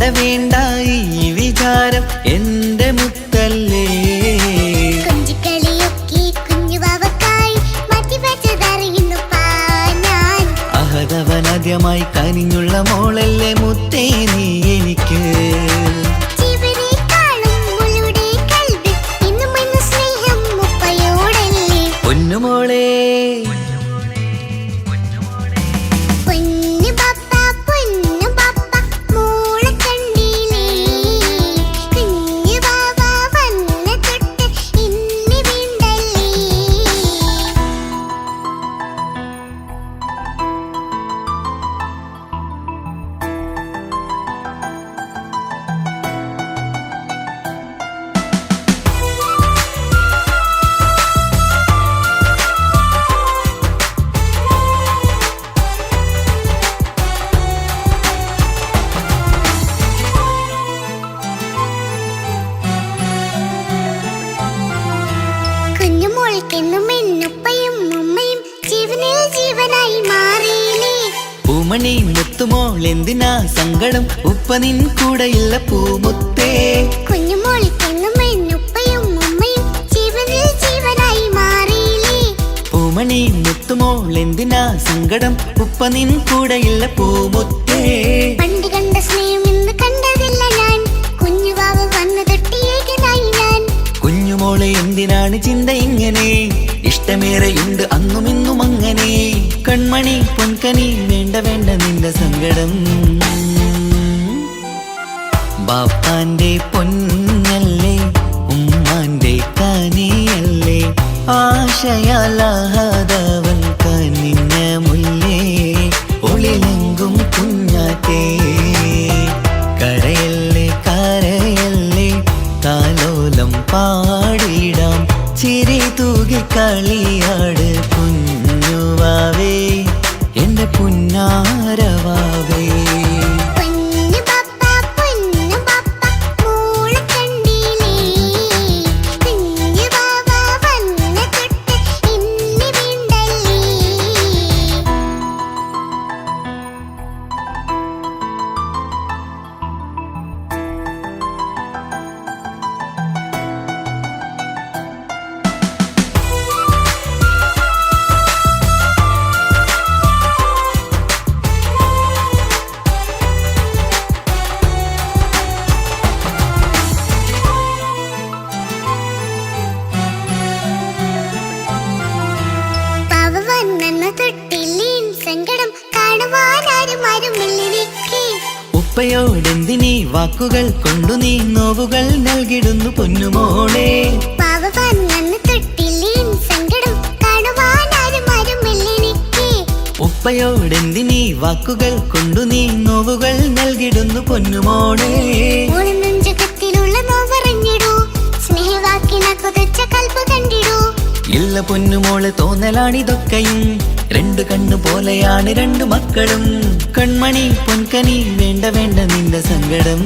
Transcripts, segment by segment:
വേണ്ട വേണ്ട ഈ വിചാരം എന്റെ മുത്തല്ലേ. അഹദവനാദ്യമായി കനിഞ്ഞുള്ള മോളല്ലേ മുത്തേ നീ എനിക്ക്. പൊന്നുമോളെ പൂമണി മുത്തുമോൾ എന്തിനാ സങ്കടം, ഉപ്പ നിൻ കൂടെയില്ല പൂമുത്തേ. പൂമണി മുത്തുമോൾ എന്തിനാ സങ്കടം, ഉപ്പ നിൻ കൂടെയില്ല പൂമുത്തേ. പണ്ട് കണ്ട സ്നേഹം ഇന്ന് കണ്ടതില്ല ഞാൻ, കുഞ്ഞുവാവ് വന്നു തൊട്ടിയേകനായി ഞാൻ. കുഞ്ഞുമോളെ എന്തിനാണ് ചിന്ത ഇങ്ങനെ, ഇഷ്ടമേറെയുണ്ട് അന്നും ഇന്നും അങ്ങനെ. കൺമണി പൊൻകനി വേണ്ട വേണ്ട നിന്റെ സങ്കടം. ബാപ്പാന്റെ പൊന്നല്ലേ ഉമ്മാന്റെ കനിയല്ലേ, ആശയാലാഹതവൻ കനിഞ്ഞ മുല്ലേ. ഒളിലെങ്കും കുഞ്ഞാറ്റേ കരയല്ലേ കരയല്ലേ, താലോലം പാടിടാം ചിരി തൂകി കളിയാട്. കുഞ്ഞുവാവേ എന്റെ പുന്നാരവാവേ. ഉപ്പയോടെന്തിനീ വാക്കുകൾ കൊണ്ടു നീ നോവുകൾ നൽകിടുന്നു പൊന്നുമോളെ. ഉപ്പയോടെന്തിനീ വാക്കുകൾ കൊണ്ടു നീ നോവുകൾ നൽകിടുന്നു പൊന്നുമോളെ. ഇല്ല പൊന്നുമോള് തോന്നലാണിതൊക്കെയും, രണ്ടു കണ്ണു പോലെയാണ് രണ്ടു മക്കളും. കൺമണി പൊൻകനി വേണ്ട വേണ്ട നിന്റെ സങ്കടം.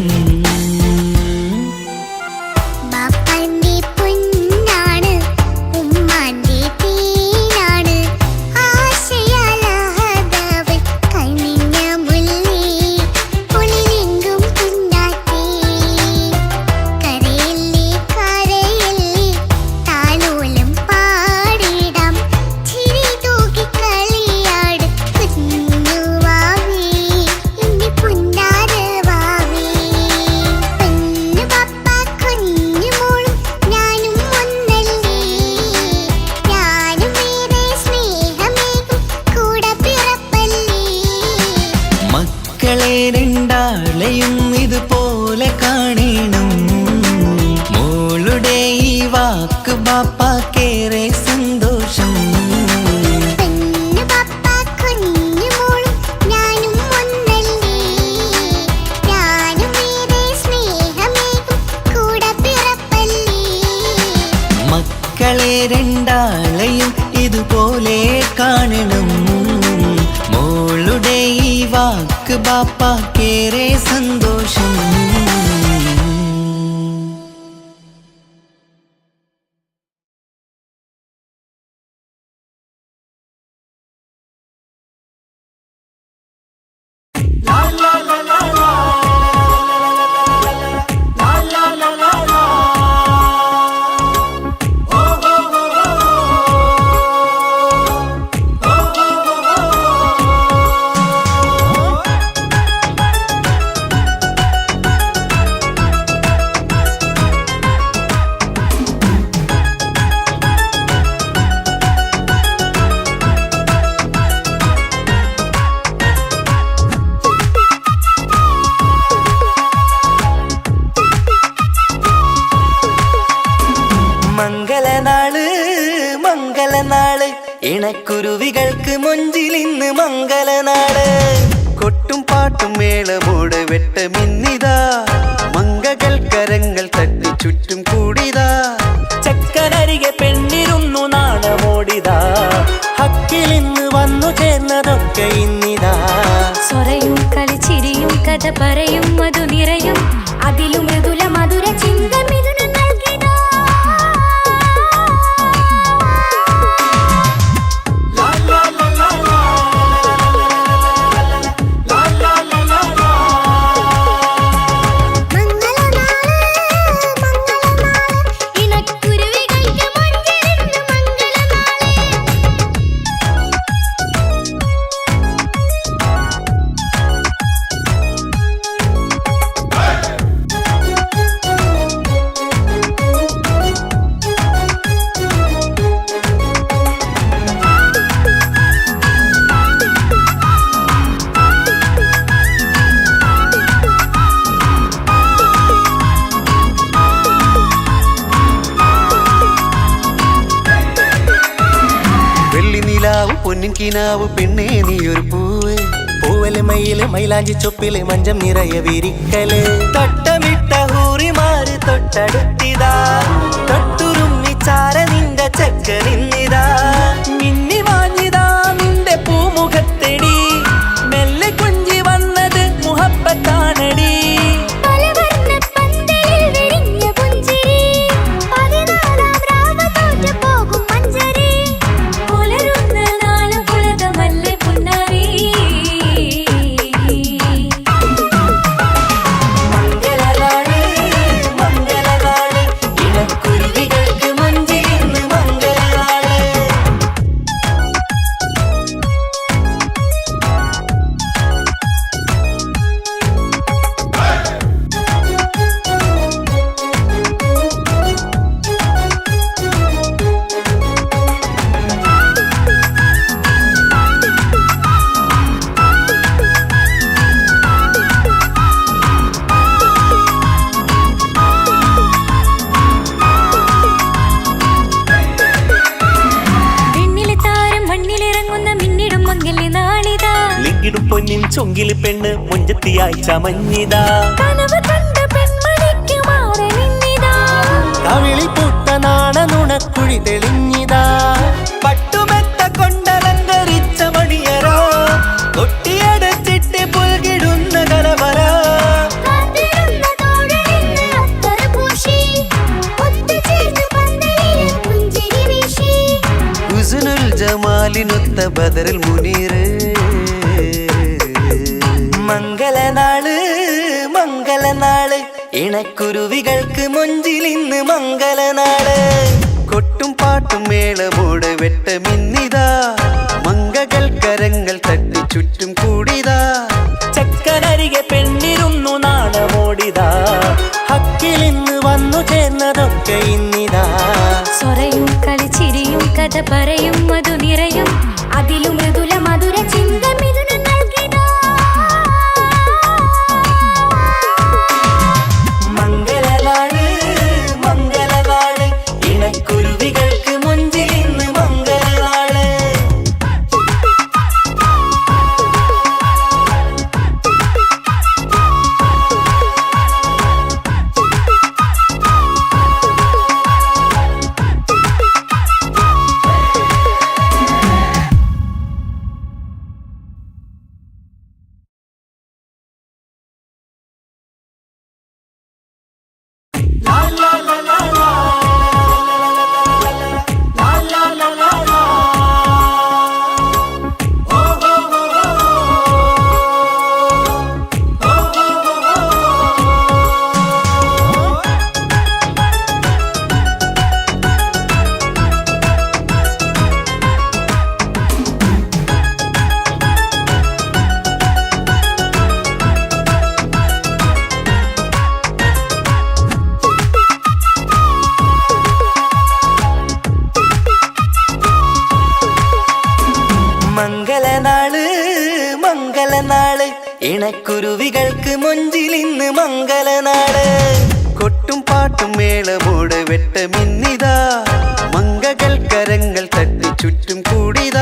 രണ്ടാളെയും ഇതുപോലെ കാണണം, മോളുടെ ഈ വാക്ക് ബാപ്പാക്കേറെ സന്തോഷം. മക്കളെ രണ്ടാളെയും ഇതുപോലെ കാണണം, മോളുടെ ഈ വാക്ക് ബാപ്പാക്കേറെ സന്തോഷം. ഇണക്കുരുവികൾക്ക് മൊഞ്ചിലിന്ന് മംഗലനാട് കൊട്ടും പാട്ടും മേളമോട് വെട്ടമിന്നിതാ മംഗകൾ കരങ്ങൾ തട്ടി ചുറ്റും കൂടിതാ ചക്കനരികെ പെണ്ണിരുന്നു നാണമോടിതാ ഹക്കിലിന്ന് വന്നു ചേർന്നതൊക്കെ ഇന്നിതാ സ്വരയും കളിച്ചിരിയും കഥ പറയും മധു നിറയും അതിലും മൃദുല മധുര ചിന്ത മിഥുനം നൽകിടാ പൊന്നിൻ കിനാവ് പെണ്ണേ നീയൊരു പൂവ് പൂവല് മയില് മൈലാഞ്ചി ചൊപ്പില് മഞ്ചം നിറയെ വിരിക്കല് തട്ടമിട്ട ഹൂറിമാര് തൊട്ടടുത്തിതാ തൊട്ടുരുമ്മി ചാര നിന്റെ ചക്ക നിന്നിതാ മിന്നി മാഞ്ഞിതാ നിന്റെ പൂമുഖത്തെടി മെല്ലെ കുഞ്ചി വന്നത് മുഹബത്താണടി പൊന്നിൻ ചൊങ്കില് പെണ്ണ് മുഞ്ചത്തിയായി ചമഞ്ഞിതാ കവിളിൽ പൂത്ത നാണ നുണക്കുഴി തെളിഞ്ഞിതാ പട്ടുമെത്ത കൊണ്ടലങ്കരിച്ച മണിയറോ കൊട്ടിയടച്ചിട്ട് പുൽകിടുന്ന കലവറ ഹുസ്നുൽ ജമാലിനൊത്ത ബദറിൽ മുനീറ് മംഗലനാള് മംഗലനാള് ഇണക്കുരുവികൾക്ക് മൊഞ്ചിലിന്ന് മംഗലനാള് കൊട്ടും പാട്ടും മേളമോട് വെട്ടമിന്നിതാ മംഗകൾ കരങ്ങൾ തട്ടി ചുറ്റും കൂടിതാ ചക്കനരികെ പെണ്ണിരുന്നു നാണമോടിതാ ഹക്കിലിന്ന് വന്നു ചേർന്നതൊക്കെ ഇന്നിതാ സ്വരയും കളിച്ചിരിയും കഥ പറയും മധു നിറയും അതിലും മൃദുല മധുര ചിന്ത മിഥുനം നൽകിടാ മംഗലനാള് മംഗലനാള് ഇണക്കുരുവികൾക്ക് മൊഞ്ചിലിന്ന് മംഗലനാള് മംഗലനാള് മംഗലനാള് ഇണക്കുരുവികൾക്ക് മൊഞ്ചിലിന്ന് മംഗലനാള് കൊട്ടും പാട്ടും മേളമോട് വെട്ടമിന്നിതാ മംഗകൾ കരങ്ങൾ തട്ടി ചുറ്റും കൂടിതാ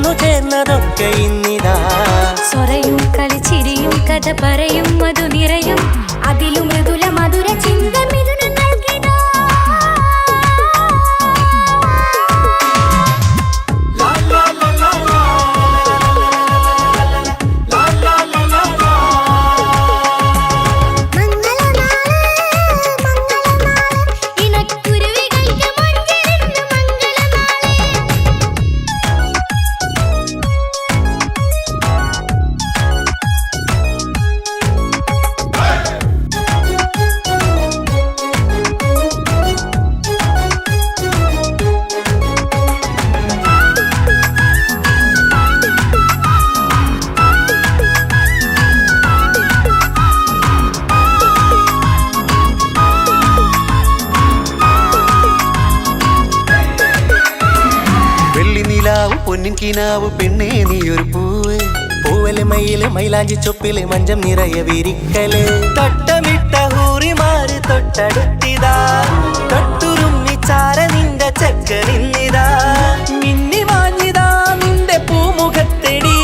വന്നു ചേർന്നതൊക്കെ ഇന്നിതാ. സ്വറയും കളിച്ചിരിയും കഥ പറയും മധു നിറയും അതിലും മൃദുല മധുര ചിന്ത മിഥുനം നൽകിടാ. പൊന്നിൻ കിനാവ് പെണ്ണേ നീയൊരു പൂവ്. പൂവല് മയില് മൈലാഞ്ചി ചൊപ്പില് മഞ്ചം നിറയെ വിരിക്കല്. തട്ടമിട്ട ഹൂറിമാര് തൊട്ടടുത്തിതാ. തൊട്ടുരുമ്മി ചാര നിന്റെ ചക്കനിന്നിതാ. മിന്നി മാഞ്ഞിതാ നിന്റെ പൂമുഖത്തെടി.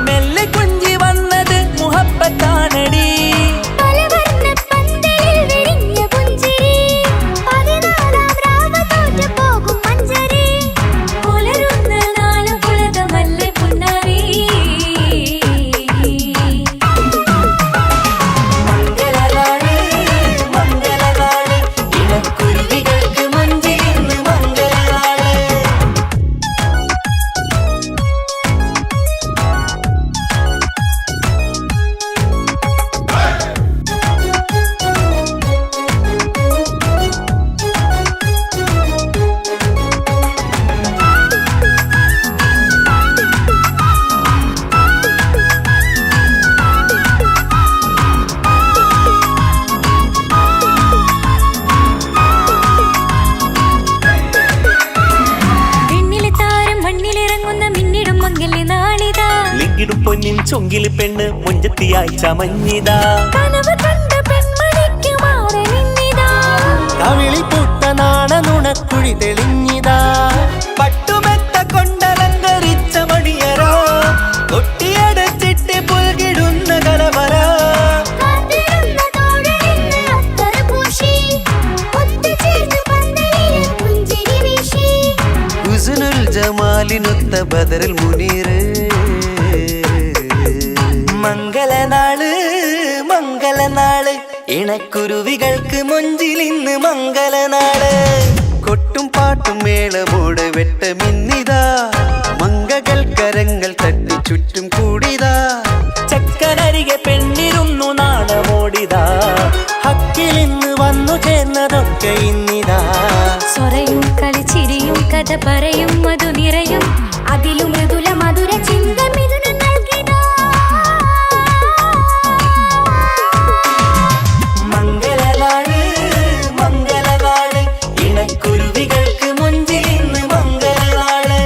മെല്ലെ കുഞ്ചി വന്നത് മുഹബത്താണടി. പൊന്നിൻ ചൊങ്കില് പെണ്ണ് മുഞ്ചത്തിയായി ചമഞ്ഞിതാ. കവിളിൽ പൂത്ത നാണ നുണക്കുഴി തെളിഞ്ഞിതാ. പട്ടുമെത്ത കൊണ്ടലങ്കരിച്ച മണിയരോ കൊട്ടിയടച്ചിട്ട് പുൽകിടുന്ന കലവര. ഹുസ്നുൽ ജമാലിനൊത്ത ബദറുൽ മുനീർ. മംഗളനാള് മംഗളനാള് ഇണക്കുരുവികൾക്ക് മൊഞ്ചിലിന്ന് മംഗളനാള്. കൊട്ടും പാട്ടും മേളമോട് വെട്ടമിന്നിതാ. മംഗകൾ കരങ്ങൾ തട്ടി ചുറ്റും കൂടിതാ. ചക്കനരികെ പെണ്ണിരുന്നു നാണമോടിതാ. ഹക്കിലിന്ന് വന്നു ചേർന്നതൊക്കെ ഇന്നിതാ. സ്വറയും കളിച്ചിരിയും കഥ പറയും മധു നിറയും അതിലും മൃദുല മധുര ചിന്ത മിഥുനം നൽകിടാ. മംഗളനാള് മംഗളനാള് ഇണക്കുരുവികൾക്ക് മുഞ്ചിലിന്ന് മംഗളനാള്.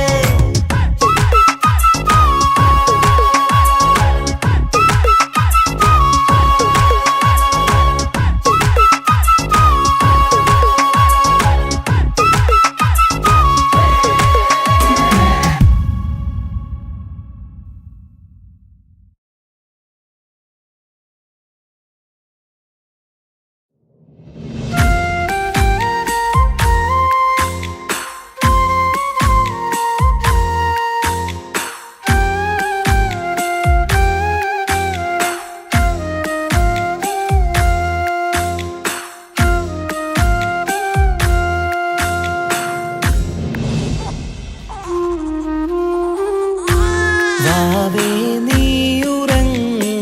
വാവേ നീയുറങ്ങ്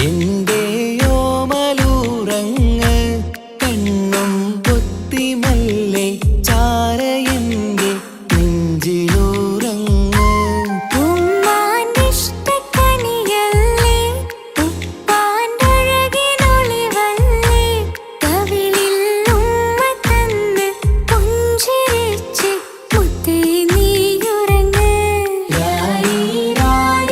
എന്റെയോമലുറങ്ങ്. കണ്ണും പൊത്തിമല്ലേ ചാരയന്റെ നെഞ്ചിലുറങ്ങ്. ഉമ്മാനിഷ്ടക്കനിയല്ലേ ഉപ്പാൻ്റഴകിനൊളിവല്ലേ കവിളിൽ ഉമ്മ തന്ന് പുഞ്ചിരിച്ച് മുത്തേ നീയുറങ്ങ്. രാരീരാരോ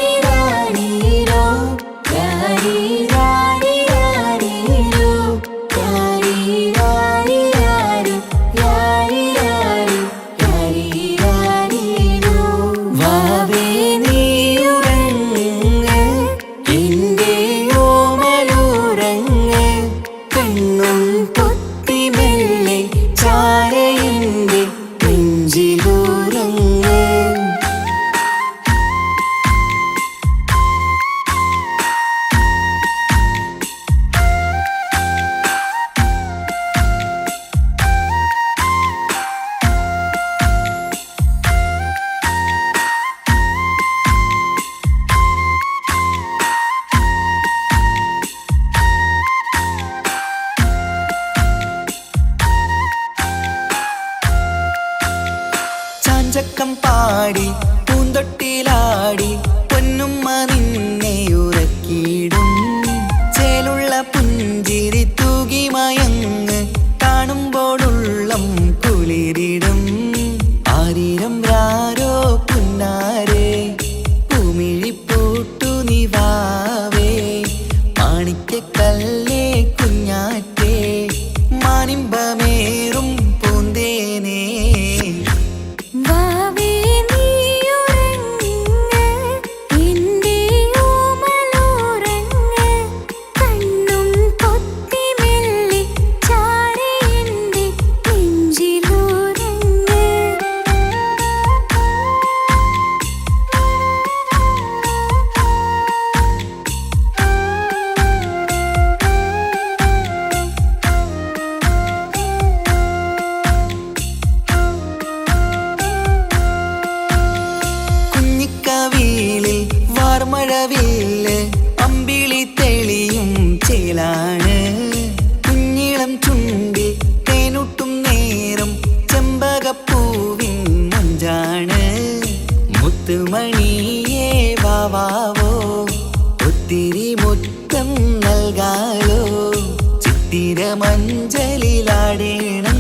സ്നേഹമഞ്ജലിലാടേണം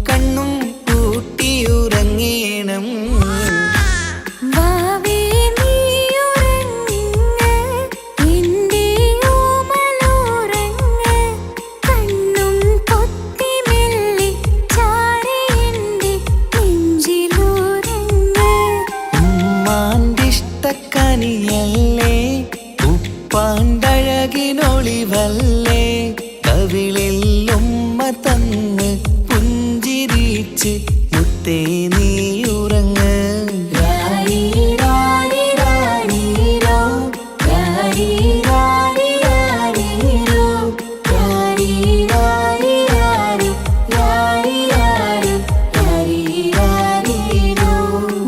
കണ്ണും പൂട്ടിയുറങ്ങേണം വാവേ നീയുറങ്ങ് എൻ്റെ ഓമലോറങ്ങ് കണ്ണും പൊത്തി മെല്ലെ ചാരി എൻ്റെ നെഞ്ചിലുറങ്ങ് ഉമ്മാൻ്റെ ഇഷ്ടക്കനിയല്ലേ ഉപ്പാണ്ടഴകിനൊളിവല്ലേ കവിളിൽ ഉമ്മ തന്ന് പുഞ്ചിരിച്ച് മുത്തേ നീ ഉറങ്ങ്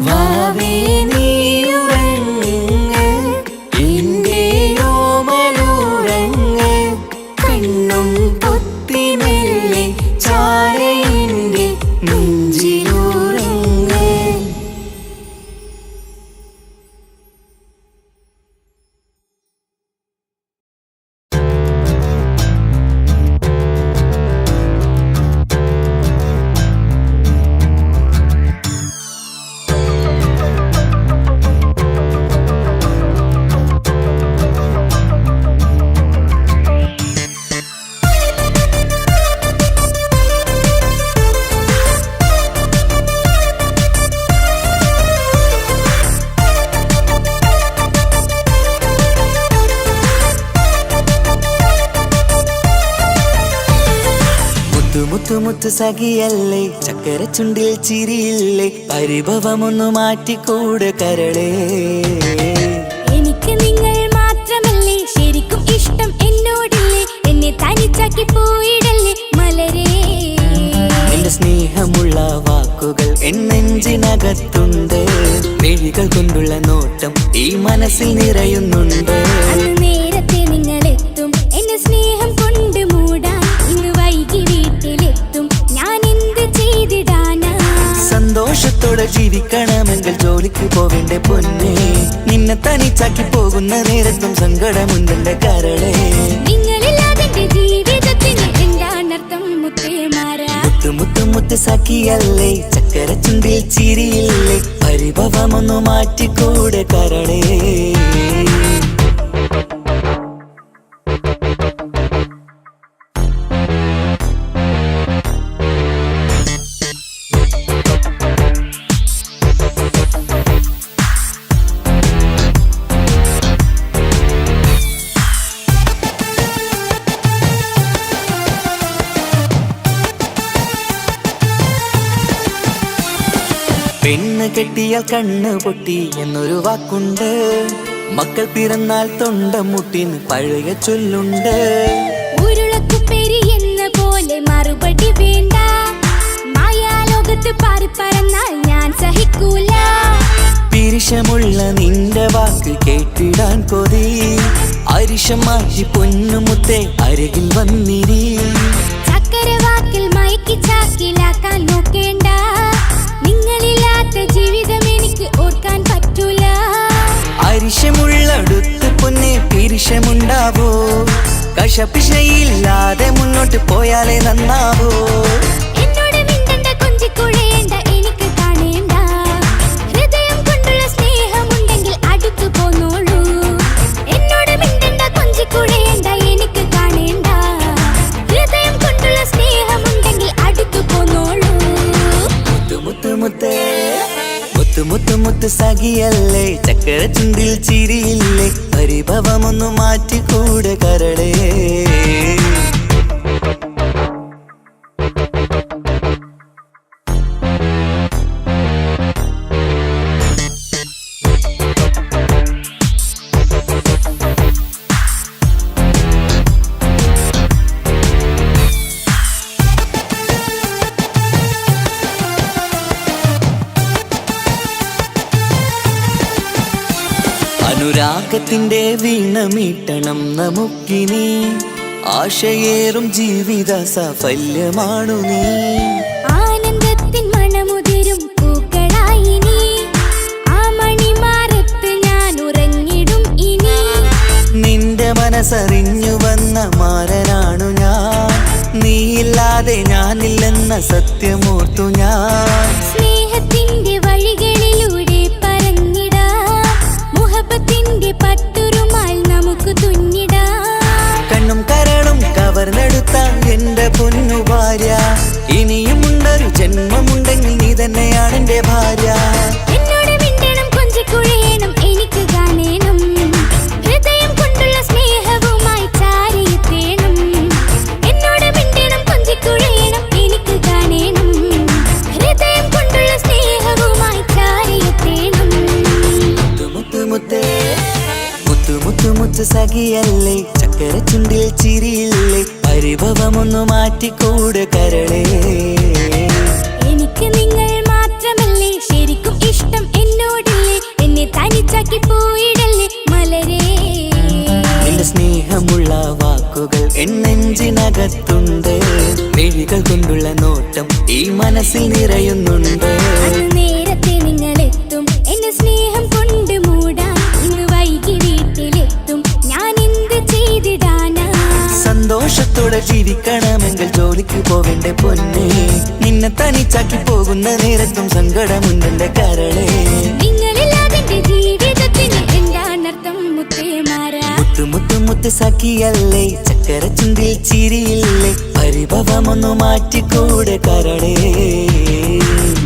വാവേ നീ ഉറങ്ങ് എൻ്റെ ഓമലുറങ്ങ് കണ്ണും പൊത്തി മെല്ലെ ചാരി എൻ്റെ നെഞ്ചിലുറങ്ങ് മുത്തു സഖിയല്ലേ ചക്കര ചുണ്ടിൽ ചിരിയില്ലേ പരിഭവമൊന്നു മാറ്റിക്കൂടെ കരളേ എനിക്ക് നിങ്ങൾ മാത്രമല്ലേ ശരിക്കും ഇഷ്ടം എന്നോടില്ലേ എന്നെ തനിച്ചാക്കി പോയിടല്ലേ മലരേ നിന്റെ സ്നേഹമുള്ള വാക്കുകൾ എന്നെഞ്ചിനകത്തുണ്ട് മിഴികൾ കൊണ്ടുള്ള നോട്ടം ഈ മനസ്സിൽ നിറയുന്നുണ്ട് അന്ന് നേരത്തെ നിങ്ങളെത്തും എന്നെ സ്നേഹം കൊണ്ട് മൂടാൻ ഇന്ന് വൈകി വീട്ടിലെത്തും ഞാൻ എന്ത് ചെയ്തിടാനാ സന്തോഷത്തോടെ ജീവിക്കണമെങ്കിൽ ജോലിക്ക് പോവേണ്ട പൊന്നേ നിന്നെ തനിച്ചാക്കി പോകുന്ന നേരത്തും സങ്കടമുണ്ടെന്റെ കരളേ നിങ്ങളില്ലാതെ ജീവിതത്തിന് എന്താണർത്ഥം മുത്തേമാരാ മുത്ത് സഖിയല്ലേ ചക്കര ചുണ്ടിൽ ചിരിയില്ലേ പരിഭവമൊന്നു മാറ്റിക്കൂടെ കരളേ പെണ്ണ് കെട്ടിയാൽ കണ്ണ് പൊട്ടി എന്നൊരു വാക്കുണ്ട് മക്കൾ പിറന്നാൽ തൊണ്ട മുട്ടിന് പഴയ ചൊല്ലുണ്ട് ഉരുളക്കുപ്പേരി എന്ന പോലെ മറുപടി വേണ്ട മായാലോകത്ത് പാറിപ്പറന്നാൽ ഞാൻ സഹിക്കൂല പിരിശമുള്ള നിന്റെ വാക്ക് കേട്ടിടാൻ കൊതി അരിശം മാറ്റി പൊന്നുമുത്തേ അരികിൽ വന്നിരി ചക്കര വാക്കിൽ മയക്കി ചാക്കിലാക്കാൻ നോക്കേണ്ട നിങ്ങളില്ലാത്ത ജീവിതം എനിക്ക് ഓർക്കാൻ പറ്റൂല അരിശമുള്ളടുത്ത് പൊന്നെ പിരിശമുണ്ടാവോ കശപിശയില്ലാതെ മുന്നോട്ട് പോയാലേ നന്നാവോ എന്നോട് മിണ്ടണ്ട കൊഞ്ചിക്കുഴയേണ്ട എനിക്ക് കാണേണ്ട ഹൃദയം കൊണ്ടുള്ള സ്നേഹമുണ്ടെങ്കിൽ അടുത്തു പോന്നോളൂ എന്നോട് മിണ്ടണ്ട കൊഞ്ചിക്കുഴയേണ്ട എനിക്ക് കാണേണ്ട ഹൃദയം കൊണ്ടുള്ള സ്നേഹമുണ്ടെങ്കിൽ അടുത്തു പോന്നോളൂ മുത്ത് സഖിയല്ലേ ചക്കര ചുണ്ടിൽ ചിരിയില്ലേ പരിഭവമൊന്നു മാറ്റിക്കൂടെ കരളേ അനുരാഗത്തിന്റെ വീണമീട്ടണം നമുക്കിനി ആശയേറും ജീവിത സാഫല്യമാണു നീ ആനന്ദത്തിൻ മണമുതിരും പൂക്കളായി നീ ആ മണിമാറത്ത് ഞാൻ ഉറങ്ങിടും ഇനി നിന്റെ മനസ്സറിഞ്ഞു വന്ന മാരനാണു ഞാൻ നീയില്ലാതെ ഞാനില്ലെന്ന സത്യമോർത്തു ഞാൻ. സ്നേഹത്തിന്റെ വഴികളിലൂടെ പറഞ്ഞിടാം, മുഹബത്തിന്റെ പട്ടുറുമാൽ നമുക്ക് തുന്നിടാം. കണ്ണും കരളും കവർന്നെടുത്ത എന്റെ പൊന്നു ഭാര്യ, ഇനിയുമുണ്ടൊരു ജന്മമുണ്ടെങ്കിൽ നീ തന്നെയാണ് എന്റെ ഭാര്യ. എന്നോട് മിണ്ടണം, കൊഞ്ചിക്കുഴയണം, എനിക്ക് കാണണം, ഹൃദയം കൊണ്ടുള്ള സ്നേഹവുമായി ചാരിയെത്തേണം. എന്നോട് മിണ്ടണം, കൊഞ്ചിക്കുഴയണം, എനിക്ക് കാണണം, ഹൃദയം കൊണ്ടുള്ള സ്നേഹവുമായി ചാരിയെത്തേണം. മുത്തു മുത്തേ മുത്തു മുത്തു മുത്തു സഖിയല്ലേ, ചക്കര ചുണ്ടിൽ ചിരിയില്ലേ, പരിഭവമൊന്നു മാറ്റിക്കൂട് കരളേ. എനിക്ക് നിങ്ങൾ മാത്രമല്ലേ ശരിക്കും ഇഷ്ടം എന്നോടില്ലേ, എന്നെ തനിച്ചാക്കി പോയിടല്ലേ മലരേ. നിന്റെ സ്നേഹമുള്ള വാക്കുകൾ എന്നെഞ്ചിനകത്തുണ്ട്, മിഴികൾ കൊണ്ടുള്ള നോട്ടം ഈ മനസ്സിൽ നിറയുന്നുണ്ട്. അന്ന് നേരത്തെ നിങ്ങളെത്തും എന്നെ സ്നേഹം കൊണ്ട് മൂടാൻ, ഇന്ന് വൈകി വീട്ടിലെത്തും ഞാൻ എന്ത് ചെയ്തിടാനാ. സന്തോഷത്തോടെ ജീവിക്കണമെങ്കിൽ ജോലിക്ക് പോവേണ്ട പൊന്നേ, നിന്നെ തനിച്ചാക്കി പോകുന്ന നേരത്തും സങ്കടമുണ്ടെന്റെ കരളേ. നിങ്ങളില്ലാതെ ജീവിതത്തിന് എന്താണർത്ഥം മുത്തേമാരാ. മുത്തു മുത്തു മുത്ത് സഖിയല്ലേ, ചക്കര ചുണ്ടിൽ ചിരിയില്ലേ, പരിഭവമൊന്നു മാറ്റിക്കൂടെ കരളേ.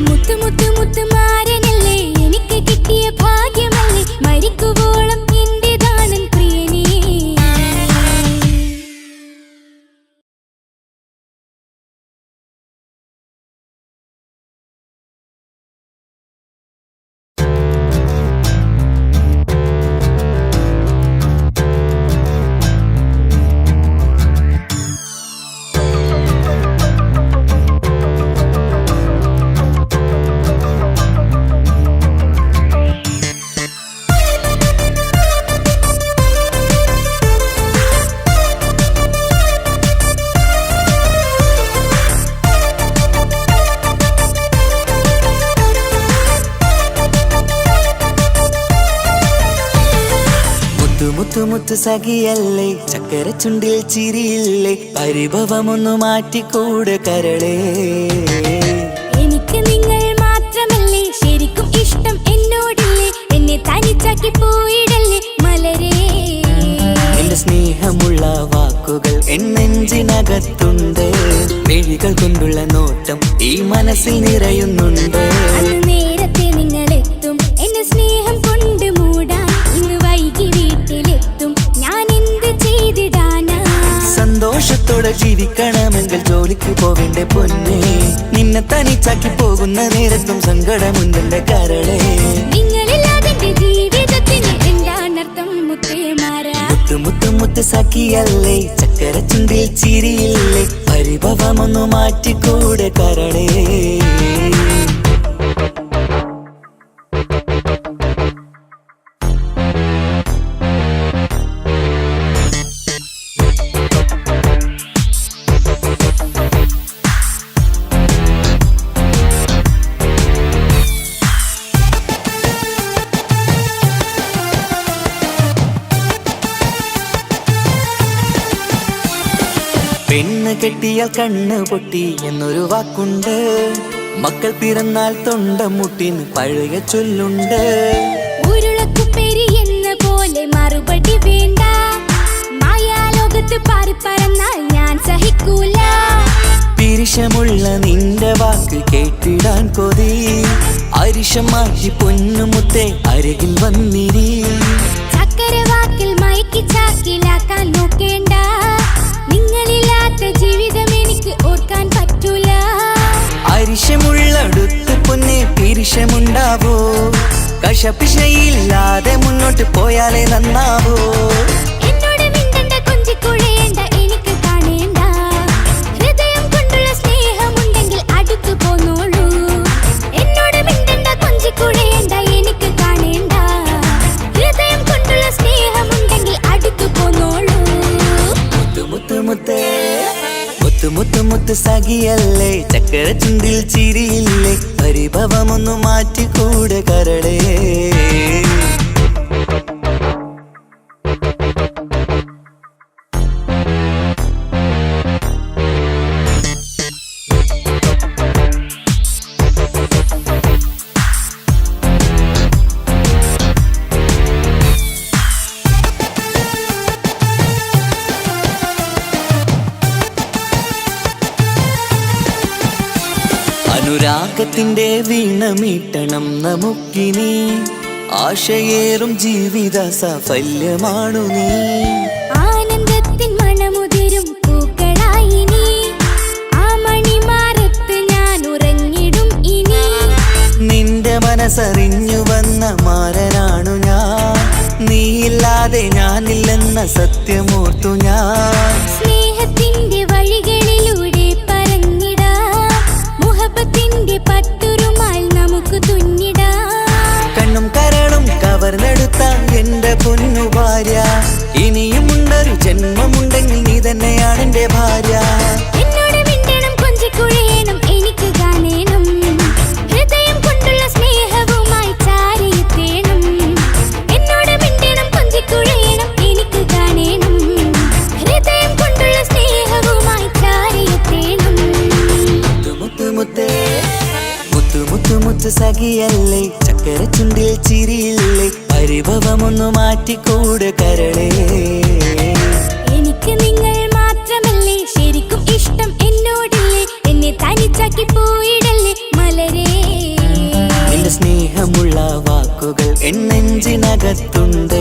മുത്തു മുത്തു മുത്തുമാരനല്ലേ, എനിക്ക് കിട്ടിയ ഭാഗ്യമല്ലേ, മരിക്കുവോളം എന്റേതാണൻ പ്രിയനേ. മുത്തു മുത്തു സഖിയല്ലേ, ചക്കര ചുണ്ടിൽ ചിരിയില്ലേ, പരിഭവമൊന്നു മാറ്റിക്കൂടെ കരളേ. എനിക്ക് നിങ്ങൾ മാത്രമല്ലേ ശരിക്കും ഇഷ്ടം എന്നോടില്ലേ, എന്നെ തനിച്ചാക്കി പോയിടല്ലേ മലരേ. നിന്റെ സ്നേഹമുള്ള വാക്കുകൾ എന്നെഞ്ചിനകത്തുണ്ട്, മിഴികൾ കൊണ്ടുള്ള നോട്ടം ഈ മനസ്സിൽ നിറയുന്നുണ്ട്. അന്ന് നേരത്തെ നിങ്ങളെത്തും എന്നെ സ്നേഹം കൊണ്ട് മൂടാൻ, ഇന്ന് വൈകി വീട്ടിലെത്തും ഞാൻ എന്ത് ചെയ്തിടാനാ. സന്തോഷത്തോടെ ജീവിക്കണമെങ്കിൽ ജോലിക്ക് പോവേണ്ട പൊന്നേ, നിന്നെ തനിച്ചാക്കി പോകുന്ന നേരത്തും സങ്കടമുണ്ടെന്റെ കരളേ. നിങ്ങളില്ലാതെ ജീവിതത്തിന് എന്താണർത്ഥം മുത്തേമാരാ. മുത്തു മുത്തു മുത്ത് സഖിയല്ലേ, ചക്കര ചുണ്ടിൽ ചിരിയില്ലേ, പരിഭവമൊന്നു മാറ്റിക്കൂടെ കരളേ. പെണ്ണ് കെട്ടിയാൽ കണ്ണ് പൊട്ടി എന്നൊരു വാക്കുണ്ട്, മക്കൾ പിറന്നാൽ തൊണ്ട മുട്ടിന് പഴയ ചൊല്ലുണ്ട്. ഉരുളക്കുപ്പേരി എന്ന പോലെ മറുപടി വേണ്ട, മായാലോകത്ത് പാറിപ്പറന്നാൽ ഞാൻ സഹിക്കൂല. പിരിശമുള്ള നിന്റെ വാക്ക് കേട്ടിടാൻ കൊതി, അരിശം മാറ്റി പൊന്നുമുത്തെ അരികിൽ വന്നിരി. ചക്കരവാക്കിൽ മയക്കി ചാക്കിലാക്കാൻ നോക്കേണ്ട, നിങ്ങളില്ലാത്ത ജീവിതം എനിക്ക് ഓർക്കാൻ പറ്റൂല. അരിശമുള്ളടുത്ത് പൊന്നെ പിരിശമുണ്ടാവോ, കശപിശയില്ലാതെ മുന്നോട്ട് പോയാലേ നന്നാവോ. എന്നോട് മിണ്ടണ്ട, കൊഞ്ചിക്കുഴയേണ്ട, എനിക്ക് കാണേണ്ട, ഹൃദയം കൊണ്ടുള്ള സ്നേഹമുണ്ടെങ്കിൽ അടുത്തു പോന്നോളൂ. എന്നോട് മിണ്ടണ്ട, കൊഞ്ചിക്കുഴയേണ്ട, എനിക്ക് കാണേണ്ട, ഹൃദയം കൊണ്ടുള്ള സ്നേഹമുണ്ടെങ്കിൽ അടുത്തു പോന്നോളൂ. മുത്തു മുത്തു മുത്തേ മുത്തു മുത്തു മുത്ത് സഖിയല്ലേ, ചക്കര ചുണ്ടിൽ ചിരിയില്ലേ, പരിഭവമൊന്നു മാറ്റിക്കൂടെ കരളേ. അനുരാഗത്തിന്റെ വീണമീട്ടണം നമുക്കിനി ആശയേറും ജീവിത സാഫല്യമാണു നീ ആനന്ദത്തിൻ മണമുതിരും പൂക്കളായി നീ ആ മണിമാറത്ത് ഞാൻ ഉറങ്ങിടും ഇനി നിന്റെ മനസ്സറിഞ്ഞു വന്ന മാരനാണു ഞാൻ നീയില്ലാതെ ഞാനില്ലെന്ന സത്യമോർത്തു ഞാൻ സ്നേഹത്തിന്റെ വഴികളിലൂടെ പറഞ്ഞിടാം മുഹബത്തിന്റെ പട്ടുരുമാൽ നമുക്ക് തുന്നിടാം കണ്ണും കരളും കവർന്നെടുത്ത എന്റെ പൊന്നു ഭാര്യ ഇനിയുമുണ്ടൊരു ജന്മമുണ്ടെങ്കിൽ നീ തന്നെയാണ് എന്റെ ഭാര്യ എന്നോട് മിണ്ടണം കൊഞ്ചിക്കുഴയണം എനിക്ക് കാണണം ഹൃദയം കൊണ്ടുള്ള സ്നേഹവുമായി ചാരിയെത്തേണം എന്നോട് മിണ്ടണം കൊഞ്ചിക്കുഴയണം എനിക്ക് കാണണം ഹൃദയം കൊണ്ടുള്ള സ്നേഹവുമായി ചാരിയെത്തേണം മുത്തുമുത്തേ മുത്തു സഖിയല്ലേ ചക്കര ചുണ്ടിൽ ചിരിയില്ലേ പരിഭവമൊന്നു മാറ്റിക്കൂട് കരളേ എനിക്ക് നിങ്ങൾ മാത്രമല്ലേ ശരിക്കും ഇഷ്ടം എന്നോടില്ലേ എന്നെ തനിച്ചാക്കി പോയിടല്ലേ മലരേ നിന്റെ സ്നേഹമുള്ള വാക്കുകൾ എന്നെഞ്ചിനകത്തുണ്ട്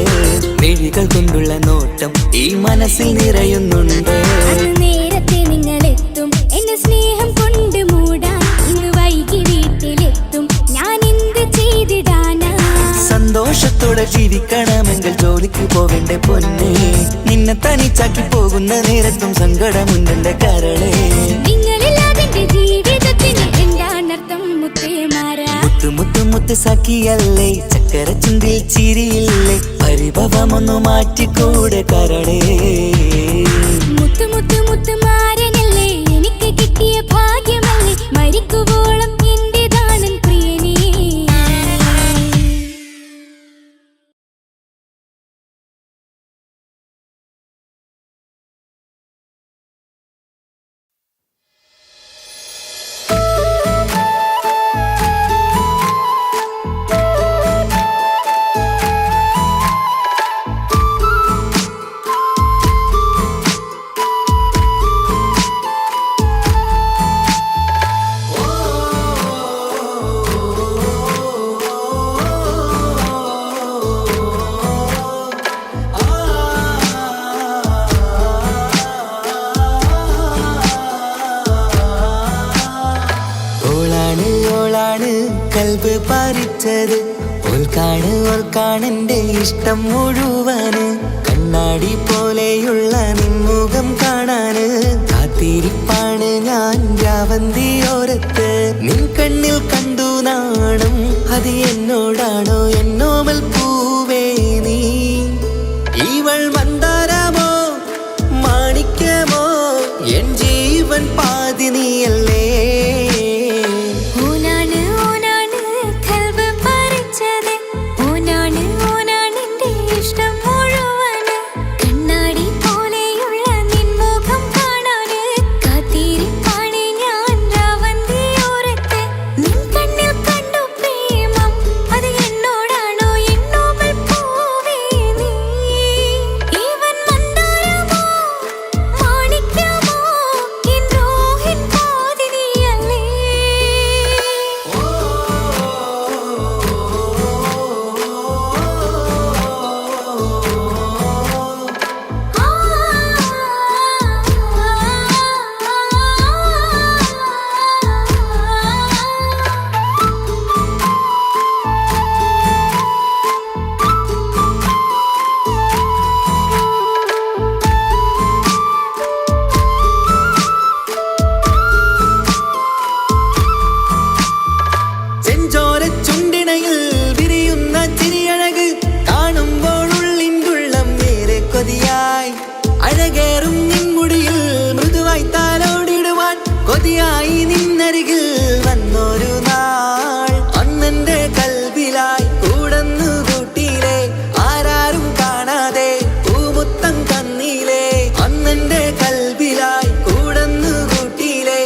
മിഴികൾ കൊണ്ടുള്ള നോട്ടം ഈ മനസ്സിൽ നിറയുന്നുണ്ട് അന്ന് നേരത്തെ നിങ്ങളെത്തും എന്നെ സ്നേഹം കൊണ്ട് മൂടാൻ ഇന്ന് വൈകി വീട്ടിലെത്തും ഞാൻ എന്ത് ചെയ്തിടാനാ സന്തോഷത്തോടെ ജീവിക്കണമെങ്കിൽ ജോലിക്ക് പോവേണ്ട പൊന്നേ നിന്നെ തനിച്ചാക്കി പോകുന്ന നേരത്തും സങ്കടമുണ്ടെന്റെ കരളേ നിങ്ങളില്ലാതെ എന്റെ ജീവിതത്തിന് എന്താണർത്ഥം മുത്തേമാരാ മുത്ത് സഖിയല്ലേ ചക്കര ചുണ്ടിൽ ചിരിയില്ലേ പരിഭവമൊന്നു മാറ്റിക്കൂടെ കരളേ മുത്ത് മാരനല്ലേ എനിക്ക് കിട്ടിയ ഭാഗ്യമല്ലേ മരിക്കുവോളം എന്റേതാണൻ പ്രിയനേ കൽബ് പറിച്ചത് ഓൾക്കാണെന്റെ ഇഷ്ടം മുഴുവന് കണ്ണാടി പോലെയുള്ള നിൻമുഖം കാണാന് കാത്തിരിപ്പാണ് ഞാൻ രാവന്തിയോരത്ത് നിൻ കണ്ണിൽ കണ്ടു നാണം അത് എന്നോടാണോ എന്നോമൽ പൂവേ നീ ഇവൾ മന്ദാരമോ മാണിക്യമോ എൻ ജീവൻ പാതി നീയല്ലേ കൊതിയായി നിന്നരികിൽ വന്നൊരു നാൾ അന്നെന്റെ കൽബിലായി കൂടന്നു കൂട്ടിയിലെ ആരാരും കാണാതെ പൂമുത്തം തന്നീലേ അന്നെന്റെ കൽബിലായി കൂടന്നു കൂട്ടിയിലെ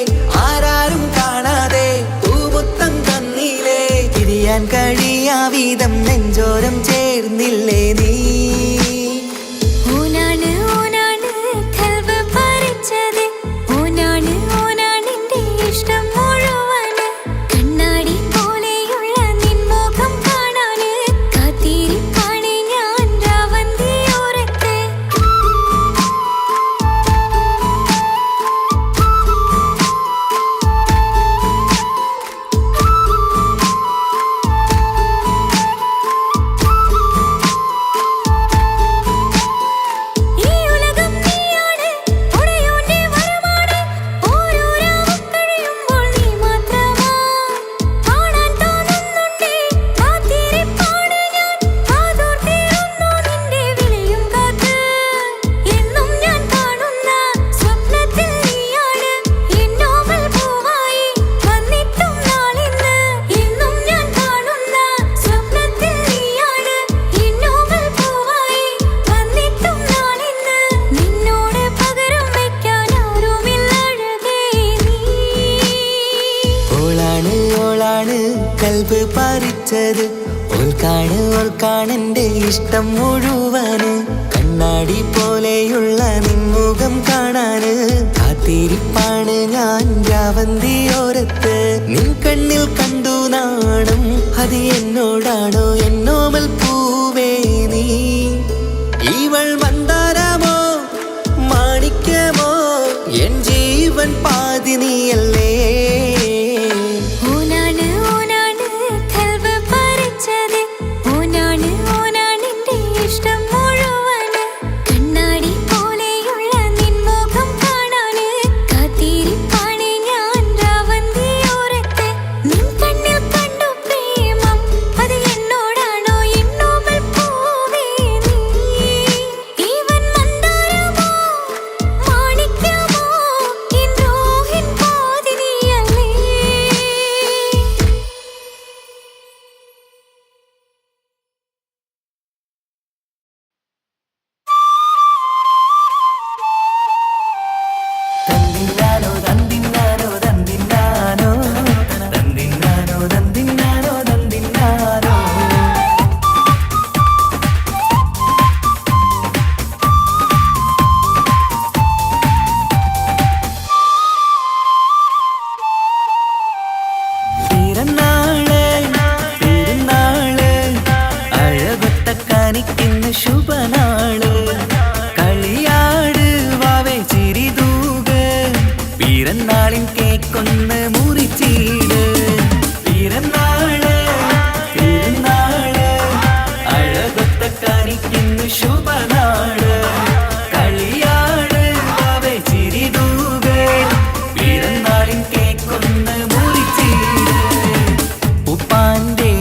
ആരാരും കാണാതെ പൂമുത്തം തന്നീലേ തിരിയാൻ കഴിയാ വീതം നെഞ്ചോരം ചേർന്നില്ലേ നീ കൽബ് പറിച്ചത് ഓനാണ് എന്റെ ഇഷ്ടം മുഴുവൻ കൽബ് പറിച്ചത്. ഓൾക്കാണെന്റെ ഇഷ്ടം മുഴുവന്. കണ്ണാടി പോലെയുള്ള നിൻമുഖം കാണാന് കാത്തിരിപ്പാണ് ഞാൻ രാവന്തിയോരത്ത്. നിൻ കണ്ണിൽ കണ്ടു നാണം, അത് എന്നോടാണോ എന്നോമൽ പൂവേ നീ? ഇവൾ മന്ദാരമോ മാണിക്യമോ, എൻ ജീവൻ പാതി നീയല്ലേ. പിറന്നാളിൻ കേക്കൊന്ന് മുറിച്ചീട്. പിറന്നാള് പിറന്നാള് അഴകൊത്ത കാണിക്കുന്നു ശുഭനാള്. കളിയാട് വാവേ ചിരിതൂക്, പിറന്നാളിൻ കേക്കൊന്ന് മുറിച്ചീട്. ഉപ്പാന്റെ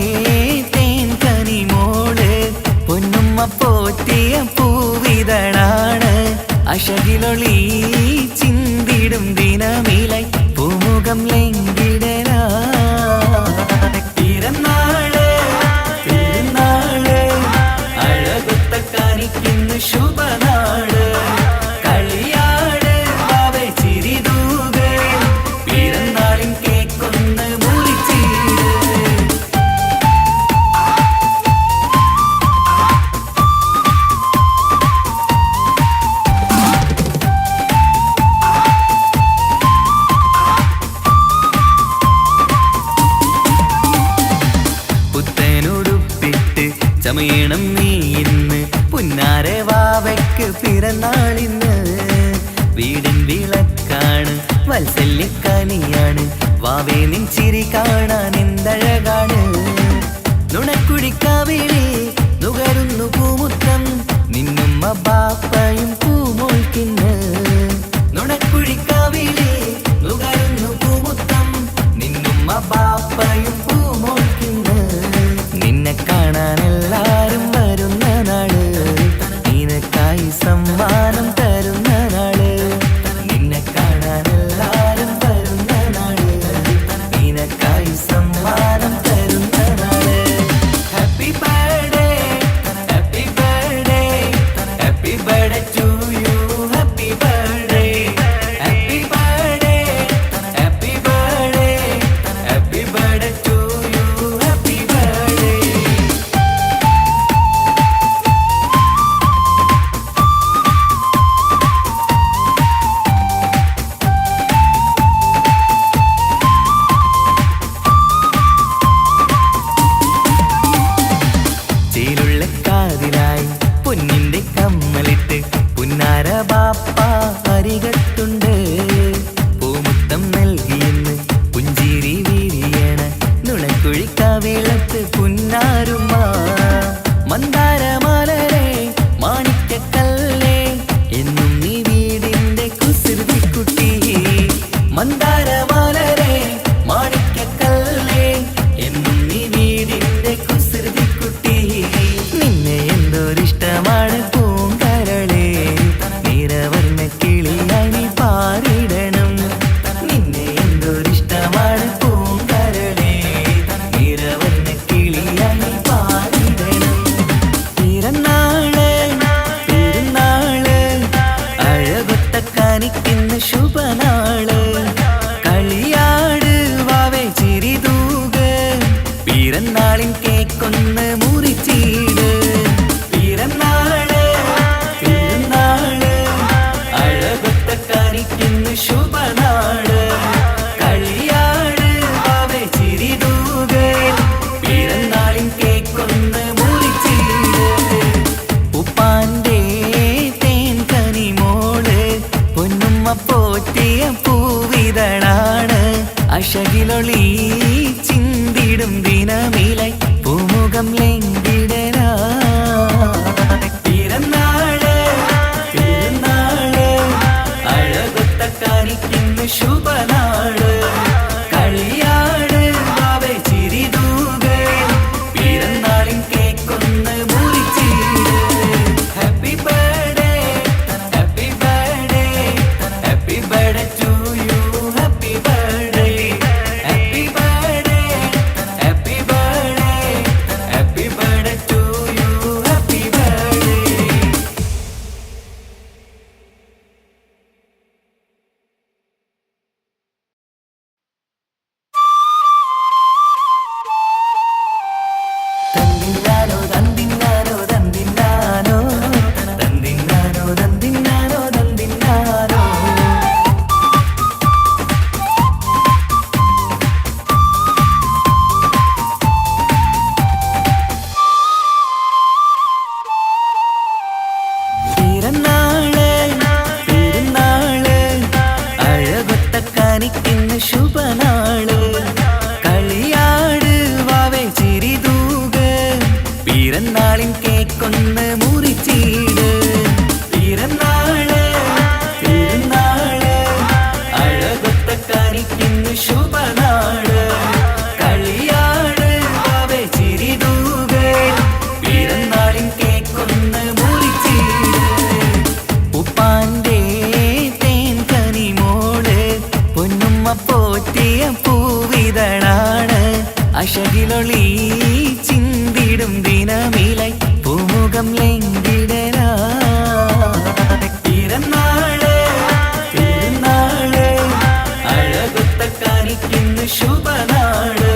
തേൻ കനിമോള് പൊന്നുമ്മ പോറ്റിയ പൂവിതളാണ്. അശകിലൊളി ചിന്തിടും ദിനമിലായി പൂമുഖം ലംഘിടലാ. പിറന്നാള് പിറന്നാള് അഴകൊത്ത കാണിക്കുന്നു ശുഭനാള്. കളിയാട് വാവേ ചിരിതൂക്, പിറന്നാളിൻ കേക്കൊന്ന് മുറിച്ചീട്. ചമയണം നീ ഇന്ന് പുന്നാരെ വാവയ്ക്ക് പിറന്നാളിന്ന്. വീടിൻ വിളക്കാണ് വത്സല്യക്കനിയാണ്, വാവേ നിൻ ചിരി കാണാൻ എന്തഴകാണ്. നുണക്കുഴിക്കാവിളി നുകരുന്നു പൂമുത്തം, നിന്നുമ്മ ബാപ്പയും പൂമോൾക്കിന്ന്. നുണക്കുഴിക്കാവിളി നുകരുന്നു പൂമുത്തം, നിന്നുമ്മ ബാപ്പയും പൂമോൾക്കിന്ന്. നിന്നെ കാണാൻ എല്ലാരും വരുന്ന നാള്, നിനക്കായി സമ്മാനം തരുന്ന നാള്. നിന്നെ കാണാൻ എല്ലാരും വരുന്ന നാള്, നിനക്കായി സമ്മാനം തരുന്ന നാള്. Happy birthday happy birthday happy birthday to you. Happy birthday happy birthday happy birthday happy birthday to you. Happy birthday. ചേലുള്ള കാതിലായി പൊന്നിന്റെ കമ്മലിട്ട് പുന്നാര ബാപ്പ അരികത്തുണ്ട്. പൂമുത്തം നൽകിയെന്ന് പുഞ്ചിരി വിരിയണ നുണക്കുഴിക്കാവേളത്ത് പുന്നാരുമ്മ. മന്ദാരമലരെ മാണിക്കക്കല്ലേ എന്നും നീ വീടിന്റെ കുസൃതിക്കുട്ടി. മന്ദാരമലരെ മാണിക്കക്കല്ലേ എന്നും നീ വീടിന്റെ കുസൃതിക്കുട്ടി. നിന്നെ എന്തൊരിഷ്ടമാണ് പൂങ്കരളെ, നിറവർണ്ണ കിളിയായി അശകിലൊളി ചിന്തിടും ദിനമിലായി പൂമുഖം ലംഘിടനാ പിറന്നാള് പെരുന്നാള് അഴകൊത്ത കാണിക്കുന്നു ശുഭനാള് കളിയാട് വാവേ ചിരിതൂക് പിറന്നാളിൻ കേക്കൊന്ന് മുറിച്ചിട് happy birthday happy birthday happy birthday to you happy birthday happy birthday happy birthday happy birthday to you happy birthday. തന്തിന്നാനോ തന്തിന്നാനോ തന്തിന്നാനോ തന്തിന്നാനോ തന്തിന്നാനോ തന്തിന്നാനോ പിറന്നാള് പെരുന്നാള് അഴകൊത്ത കാണിക്കുന്ന ശുഭനാള് കളിയാട് വാവേ ചിരിതൂക് പിറന്നാളിൻ കേക്കൊന്ന് മുറിച്ചിട് പിറന്നാള് പെരുന്നാള് അഴകൊത്ത കാണിക്കുന്ന ശുഭനാള് കളിയാട് വാവേ ചിരിതൂക് പിറന്നാളിൻ കേക്കൊന്ന് മുറിച്ചിട് ഉപ്പാന്റെ തേൻ കനിമോള് പൊന്നുമ്മ പോറ്റിയ പൂവിതളാണ് അശകിലൊളി ചിന്തിടും ദിനമിലായി പൂമുഖം ലംഘിടനാ പിറന്നാള് പെരുന്നാള് അഴകൊത്ത കാണിക്കുന്നു ശുഭനാള്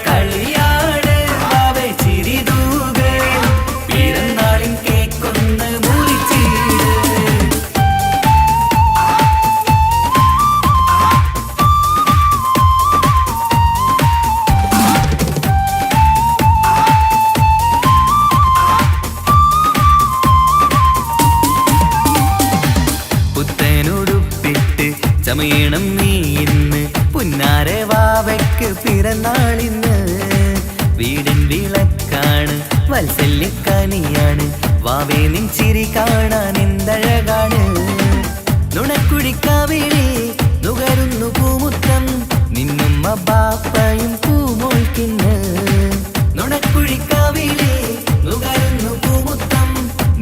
കളിയാട് വാവേ ചിരിതൂക് പിറന്നാളിൻ കേക്കൊന്ന് മുറിച്ചിട് പുത്തനുടുപ്പിട്ട് ചമയണം നീ ഇന്ന് പുന്നാര വാവയ്ക്ക് പിറന്നാളിന്ന് വീടിൻ വിളക്കാണ് വത്സല്യക്കനിയാണ് വാവേ നിൻ ചിരി കാണാൻ എന്തഴകാണ് നുണക്കുഴിക്കാവിളി നുകരുന്നു പൂമുത്തം നിന്നുമ്മ ബാപ്പയും പൂമോൾക്കിന്ന് നുണക്കുഴിക്കാവിളി നുകരുന്നു പൂമുത്തം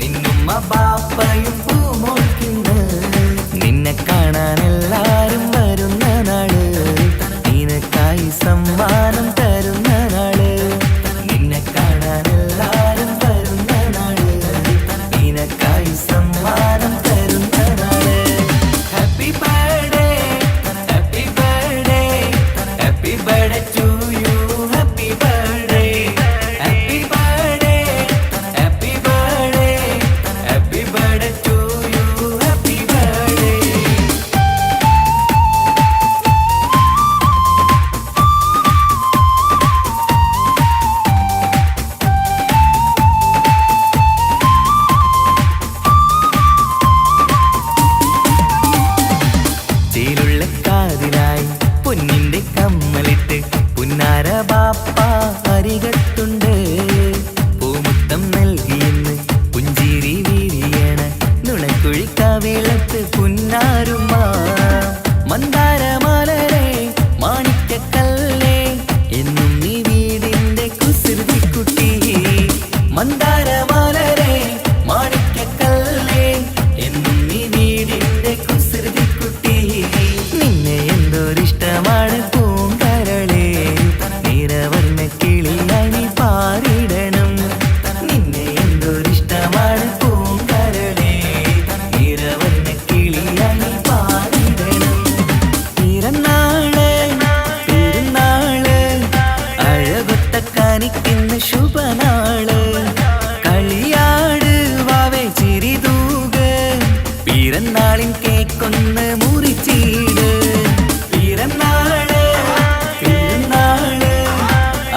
നിന്നുമ്മ ബാപ്പയും പൂമോൾക്കിന്ന് നിന്നെ കാണാൻ എല്ലാരും വരുന്ന നാള് നിനക്കായി സമ്മാനം തരുന്ന നാള് നിന്നെ കാണാൻ എല്ലാരും വരുന്ന നാള് നിനക്കായി സമ്മാനം തരുന്ന നാള് happy birthday happy birthday happy birthday to you happy birthday happy birthday happy birthday happy birthday to you happy birthday. ചേലുള്ള കാതിലായി പൊന്നിന്റെ കമ്മലിട്ട് പുന്നാര ബാപ്പ അരികത്തുണ്ട് പൂമുത്തം നൽകിയെന്ന് പുഞ്ചിരി വീരിയണ നുണക്കുഴിക്കാവിളത്ത് പുന്നാരുമ്മ മന്ദാരമലരെ മാണിക്കക്കല്ലേ എന്നും നീ വീടിന്റെ കുസൃതിക്കുട്ടി മന്ദാരമലരെ മാണിക്കക്കല്ലേ എന്നും നീ വീടിന്റെ കുസൃതിക്കുട്ടി നിന്നെ എന്തൊരിഷ്ടമാണ് പൂങ്കരളേ നിറവർണ്ണ കിളിയായി നീ പാറിടണം നിന്നെ എന്തൊരിഷ്ടമാണ് പൂങ്കരളേ നിറവർണ്ണ കിളിയായി നീ പാറിടണം പിറന്നാള് പെരുന്നാള് അഴകൊത്ത കാണിക്കുന്ന ശുഭനാള് കളിയാട് വാവേ ചിരിതൂക് പിറന്നാളിൻ കേക്കൊന്ന് മുറിച്ചിട് പിറന്നാള് പെരുന്നാള്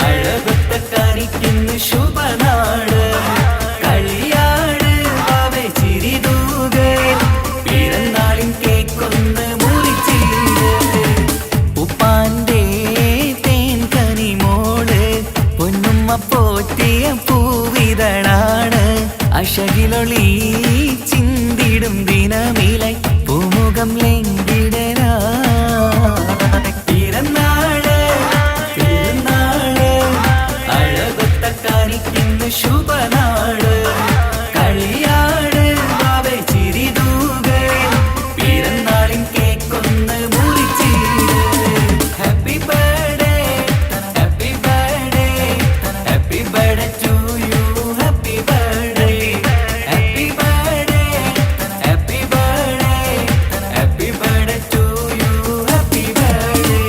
അഴകൊത്ത കാണിക്കുന്നു ശുഭനാള് കളിയാട് വാവേ ചിരിതൂക് പിറന്നാളിൻ കേക്കൊന്ന് മുറിച്ചിട് ഉപ്പാന്റെ കണ്ണിലൊളി ചിന്തിടും ദിനമിലായി പൂമുഖം ലംഘിടനാ പിറന്നാള് പിറന്നാള് അഴകൊത്ത കാണിക്കുന്നു ശുഭനാള് കളിയാട് ബാവേ ചിരിതൂക് പിറന്നാളിൻ കേക്കൊന്ന് മുറിച്ചിട് happy birthday happy birthday happy birthday to you happy birthday happy birthday happy birthday happy birthday to you happy birthday.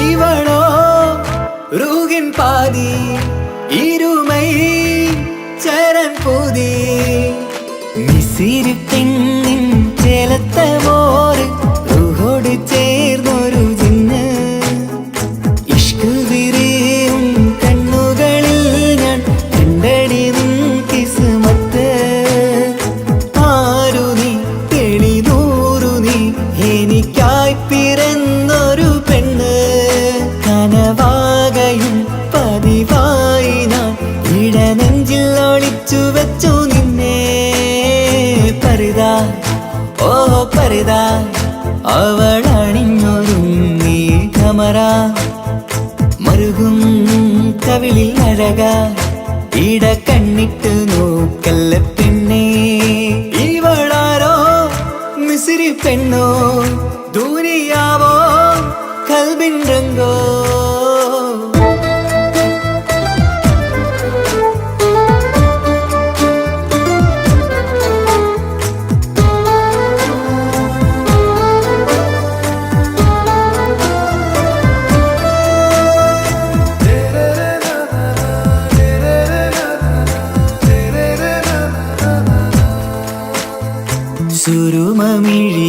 இவனோ ரூகின் பாதி இருமை சரண் பூதி മിസിരി പെണ്ണിൻ ചേലത്ത മോര് റൂഹോട് ചേർന്നൊരു ജിന്ന് ഇഷ്ക് വിരിയും കണ്ണുകളിൽ ഞാൻ കണ്ടടി നിൻ കിസ്മത്ത് ആരു നീ തെളിനൂറു നീ എനിക്കായി പിറന്നൊരു പെണ്ണ് കനവാകയും പതിവായി ഞാൻ ഇടനെഞ്ചിൽ ഒളിച്ചു വെച്ചു നിന്നെ പരിതാ ഓ പരിതാ അവളണിഞ്ഞൊരുങ്ങി കമറ മറുകും കവിളിൽ അഴക ഇട കണ്ണിട്ട് നോക്കല്ല പെണ്ണേ ഇവളാരോ മിസിരി പെണ്ണോ ദൂരിയാവോ കൽബിൻ രംഗോ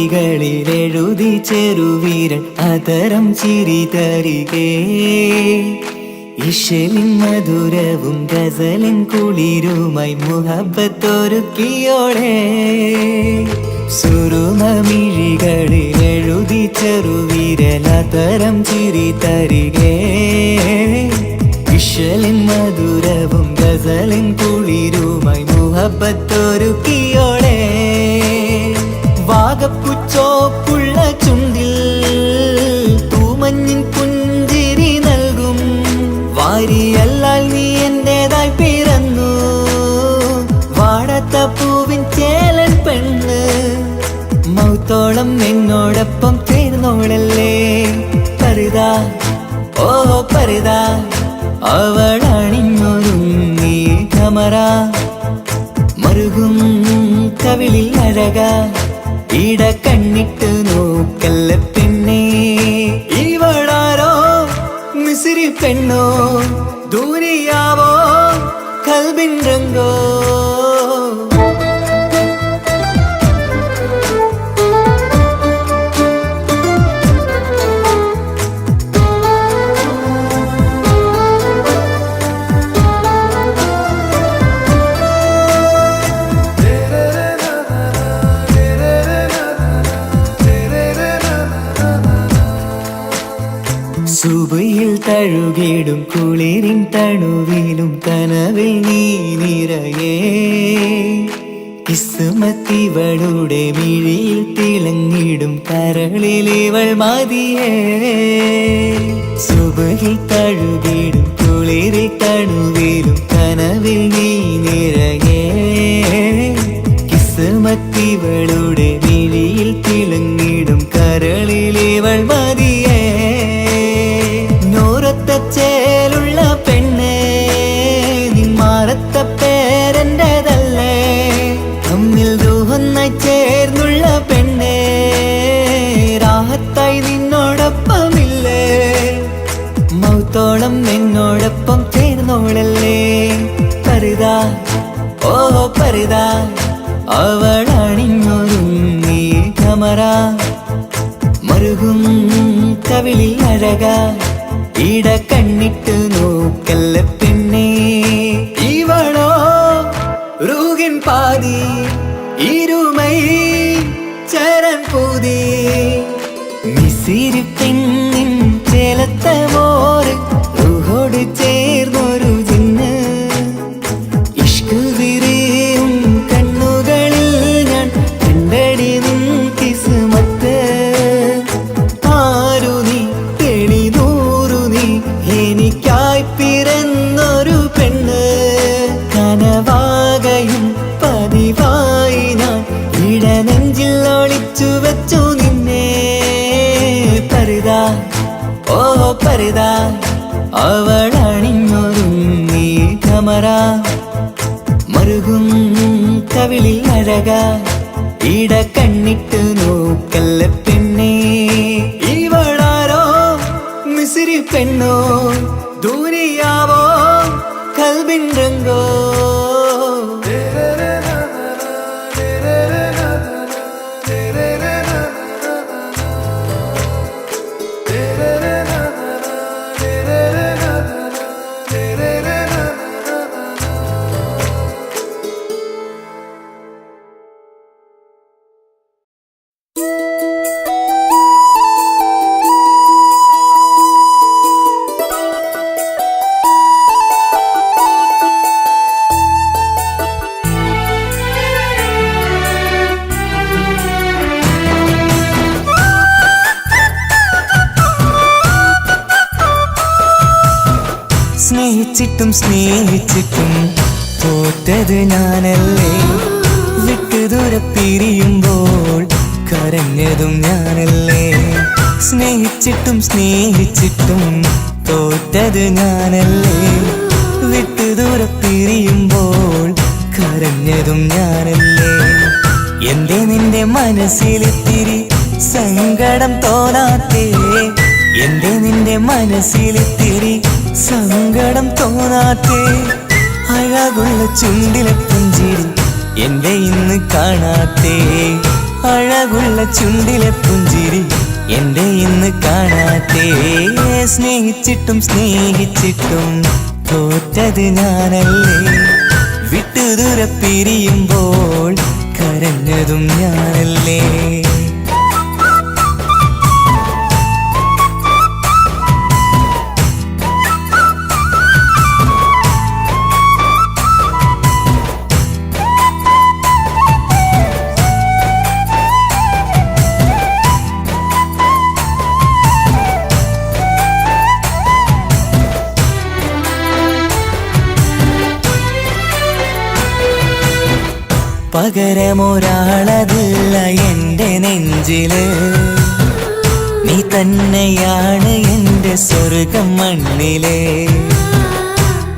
സുരുമമിഴികളിലെഴുതി ചെറുവീരൻ അതരം ചിരി തരികേ ഇശലിൻ മധുരവും ഗസലിൻ കുളിരുമായി മുഹബത്തൊരുക്കിയോടെ സുരുമമിഴികളിലെഴുതി ചെറുവീരൻ അതരം ചിരി തരികേ ഇശലിൻ മധുരവും ഗസലിൻ കുളിരുമായി മുഹബത്തൊരുക്കിയോടെ വാഗപ്പുച്ചോപ്പുള്ള ചുണ്ടിൽ തൂമഞ്ഞിൻ പുഞ്ചിരി നൽകും വാരിയല്ലാൽ നീ എന്റേതായി പിറന്നു വാടാത്ത പൂവിൻ ചേലൻ പെണ്ണ് മൗത്തോളം എന്നോടൊപ്പം ചേർന്നോളല്ലേ പരിതാ ഓ പരിതാ അവളണിഞ്ഞൊരുങ്ങി കമറ മറുകും കവിളിൽ അഴക ഇട കണ്ണിട്ട് നോക്കല്ല പെണ്ണേ ഇവളാരോ മിസിരി പെണ്ണോ ദൂരിയാവോ കൽബിൻ രംഗോ സുബയിൽ തഴുകിടും കുളിരിൻ തണുവിലും കനവിൽ നീ നിറയേ കിസ്മത്തിവളുടെ മിഴിയിൽ തിളങ്ങിടും കരളിലിവൾ മതിയേ സുബയിൽ തഴുകിടും കുളിരിൽ തണുവിലും കനവിൽ നീ നിറയേ കിസ്മത്തിവളുടെ മിഴിയിൽ തിളങ്ങിടും കരളിലിവൾ മതിയേ ചേലുള്ള പെണ്ണേ നിന്മാറത്ത പേരെന്റേതല്ലേ തമ്മിൽ ദൂഹൊന്നായി ചേർന്നുള്ള പെണ്ണേ രാഹത്തായി നിന്നോടൊപ്പമില്ലേ മൗത്തോളം എന്നോടൊപ്പം ചേർന്നോളല്ലേ പരിതാ ഓ പരിതാ അവളണിഞ്ഞൊരുങ്ങി കമറ മറുകും കവിളിൽ അഴക ഇട കണ്ണിട്ട് നോക്കല്ല പെണ്ണേ ഇവളോ റൂഹിൻ പാതി ഇരുമൈ ചരൻ പൂതി മിസിരി പെണ്ണിൻ ചേലത്തെ മോര് റൂഹോട് ചേർന്നൊരു ജിന്ന് ഇഷ്ക് വിരിയും കണ്ണുകളിൽ ഞാൻ കണ്ടടി നിൻ കിസ്മത്ത് ആരു നീ തെളിനൂറു നീ എനിക്കായി പിറന്നൊരു പെണ്ണ് കനവാകയും പതിവായി ഞാൻ ഇടനെഞ്ചിൽ ഒളിച്ചു വെച്ചു നിന്നെ പരിതാ ഓ പരിതാ അവളണിഞ്ഞൊരുങ്ങി കമറ മറുകും കവിളിൽ അഴക ഇട കണ്ണിട്ട് നോക്കല്ല പെണ്ണേ ഇവളാരോ മിസിരി പെണ്ണോ ദൂരിയാവോ കൽബിൻ രംഗോ സ്നേഹിച്ചിട്ടും സ്നേഹിച്ചിട്ടും തോറ്റത് ഞാനല്ലേ വിട്ടുദൂരെ പിരിയുമ്പോൾ കരഞ്ഞതും ഞാനല്ലേ സ്നേഹിച്ചിട്ടും സ്നേഹിച്ചിട്ടും തോറ്റത് ഞാനല്ലേ വിട്ടുദൂരെ പിരിയുമ്പോൾ കരഞ്ഞതും ഞാനല്ലേ എന്റെ നിന്റെ മനസ്സിലിത്തിരി സങ്കടം തോന്നാത്തേ എന്റെ നിന്റെ മനസ്സിലിത്തിരി സങ്കടം തോന്നാത്തേ അഴകുള്ള ചുണ്ടിലെ പുഞ്ചിരി എന്റെ ഇന്ന് കാണാത്തേ അഴകുള്ള ചുണ്ടിലെ പുഞ്ചിരി എന്റെ ഇന്ന് കാണാത്തേ സ്നേഹിച്ചിട്ടും സ്നേഹിച്ചിട്ടും തോറ്റത് ഞാനല്ലേ വിട്ടുദൂരെ പിരിയുമ്പോൾ കരഞ്ഞതും ഞാനല്ലേ പകരമൊരാളതില്ല എന്റെ നെഞ്ചില് നീ തന്നെയാണ് എന്റെ സ്വർഗം മണ്ണിലെ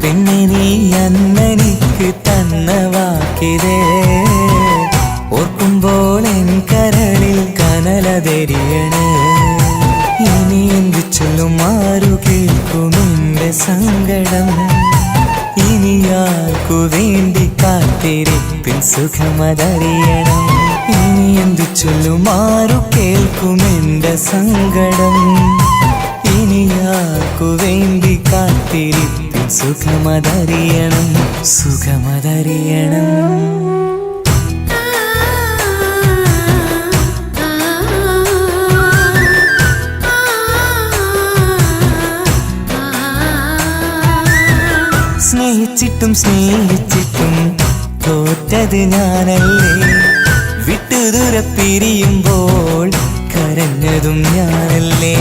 പിന്നെ നീ അന്നെനിക്ക് തന്ന വാക്കിതേ ഓർക്കുമ്പോൾ എൻ കരളിൽ കനലതെരിയണ് ഇനി എന്ത് ചൊല്ലും ആരു കേൾക്കും എന്റെ സങ്കടം ഇനി ആർക്കു വേണ്ടി കാത്തിരിപ്പിൻ സുഖമതറിയണം ഇനി എന്തു ചൊല്ലും ആരു കേൾക്കും എന്റെ സങ്കടം ഇനി ആർക്കു വേണ്ടി കാത്തിരിപ്പിൻ സുഖമതറിയണം സുഖമതറിയണം സ്നേഹിച്ചിട്ടും സ്നേഹിച്ചിട്ടും തോറ്റത് ഞാനല്ലേ വിട്ടുദൂരെ പിരിയുമ്പോൾ കരഞ്ഞതും ഞാനല്ലേ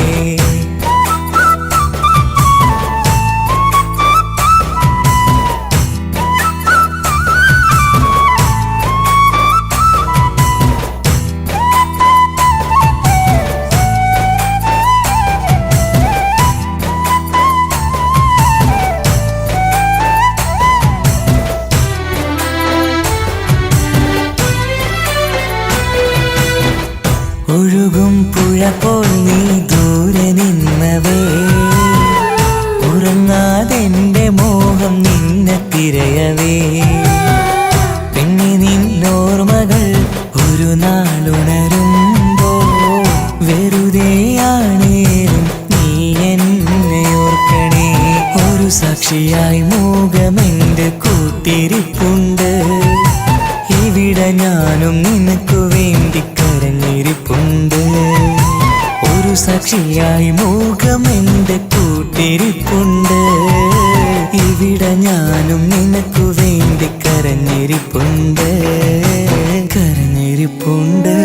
ഒഴുകും പുഴ പോൽ നീ ദൂരെ നിന്നവേ ഉറങ്ങാതെന്റെ മോഹം നിന്നെ തിരയവേ പിന്നെ നിന്നോർമകൾ ഒരു നാളുണരുമ്പോ വെറുതെയാണേലും നീ എന്നെ ഓർക്കണേ ഒരു സാക്ഷിയായി മോഹമെന്റെ കൂട്ടിരിപ്പുണ്ട് ഇവിടെ ഞാനും നിനക്കു വേണ്ടി കരഞ്ഞിരിപ്പുണ്ട് ഒരു സാക്ഷിയായി മോഹമെന്റെ കൂട്ടിരിപ്പുണ്ട് ഇവിടെ ഞാനും നിനക്കു വേണ്ടി കരഞ്ഞിരിപ്പുണ്ട് കരഞ്ഞിരിപ്പുണ്ട്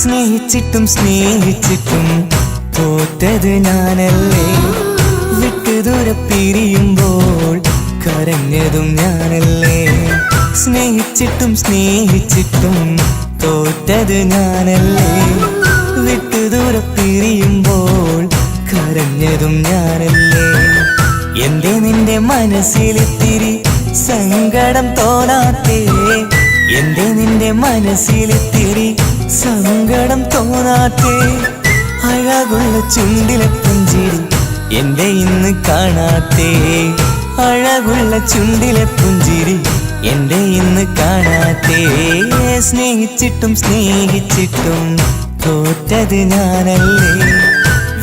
സ്നേഹിച്ചിട്ടും സ്നേഹിച്ചിട്ടും തോറ്റത് ഞാനല്ലേ വിട്ടു ദൂരെ പിരിയുമ്പോൾ കരഞ്ഞതും ഞാനല്ലേ സ്നേഹിച്ചിട്ടും സ്നേഹിച്ചിട്ടും തോറ്റത് ഞാനല്ലേ വിട്ടു ദൂരെ പിരിയുമ്പോൾ കരഞ്ഞതും ഞാനല്ലേ എന്തേ നിന്റെ മനസ്സിലിത്തിരി സങ്കടം തോന്നാത്തേ എന്തേ നിന്റെ മനസ്സിലിത്തിരി സങ്കടം തോന്നാത്തേ അഴകുള്ള ചുണ്ടിലെ പുഞ്ചിരി എന്റെ ഇന്ന് കാണാത്തേ അഴകുള്ള ചുണ്ടിലെ പുഞ്ചിരി എന്റെ ഇന്ന് കാണാത്തേ സ്നേഹിച്ചിട്ടും സ്നേഹിച്ചിട്ടും തോറ്റത് ഞാനല്ലേ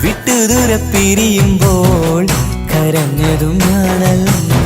വിട്ടു ദൂരെ പിരിയുമ്പോൾ കരഞ്ഞതും ഞാനല്ലേ